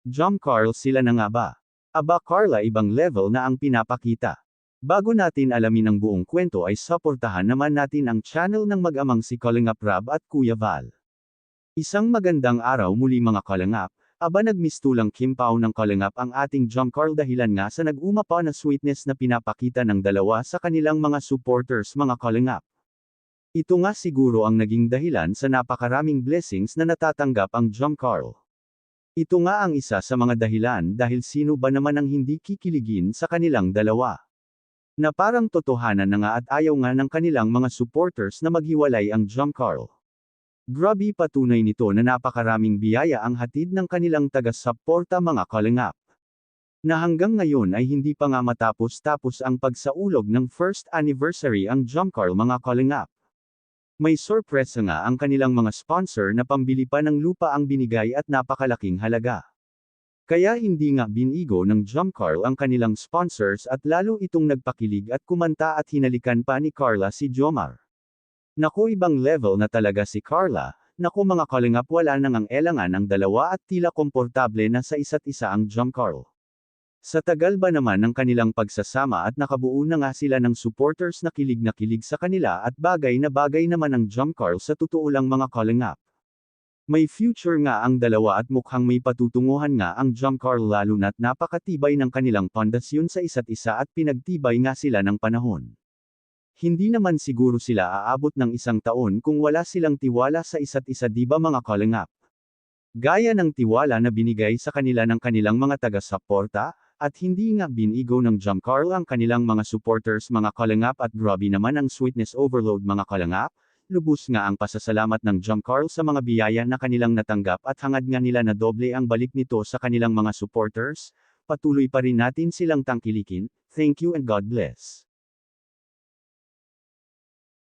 Jom Carl, sila na nga ba? Aba Carla, ibang level na ang pinapakita. Bago natin alamin ang buong kwento ay suportahan naman natin ang channel ng mag-amang si Kalingap Rab at Kuya Val. Isang magandang araw muli mga Kalingap. Aba nagmistulang Kim Pao ng Kalingap ang ating Jom Carl dahilan nga sa nag-umapa na sweetness na pinapakita ng dalawa sa kanilang mga supporters mga Kalingap. Ito nga siguro ang naging dahilan sa napakaraming blessings na natatanggap ang Jom Carl. Ito nga ang isa sa mga dahilan dahil sino ba naman ang hindi kikiligin sa kanilang dalawa. Na parang totohanan na nga at ayaw nga ng kanilang mga supporters na maghiwalay ang Jom Carl. Grabe patunay nito na napakaraming biyaya ang hatid ng kanilang taga-suporta mga Kalingap. Na hanggang ngayon ay hindi pa nga matapos-tapos ang pagsaulog ng first anniversary ang Jom Carl mga Kalingap. May sorpresa nga ang kanilang mga sponsor na pambili pa ng lupa ang binigay at napakalaking halaga. Kaya hindi nga binigo ng Jom Carl ang kanilang sponsors at lalo itong nagpakilig at kumanta at hinalikan pa ni Carla si Jomar. Naku, ibang level na talaga si Carla. Naku mga Kalingap, wala nang ang elangan ang dalawa at tila komportable na sa isa't isa ang Jom Carl. Sa tagal ba naman ng kanilang pagsasama at nakabuo na nga sila ng supporters na kilig sa kanila at bagay na bagay naman ang Jom Carl sa totoo lang mga Kalingap. May future nga ang dalawa at mukhang may patutunguhan nga ang Jom Carl lalo na't napakatibay ng kanilang pundasyon sa isa't isa at pinagtibay nga sila ng panahon. Hindi naman siguro sila aabot ng 1 taon kung wala silang tiwala sa isa't isa, di ba mga Kalingap? Gaya ng tiwala na binigay sa kanila ng kanilang mga taga-suporta, at hindi nga binigo ng Jom Carl ang kanilang mga supporters mga Kalingap at grabe naman ang sweetness overload mga Kalingap. Lubos nga ang pasasalamat ng Jom Carl sa mga biyaya na kanilang natanggap at hangad nga nila na doble ang balik nito sa kanilang mga supporters. Patuloy pa rin natin silang tangkilikin. Thank you and God bless.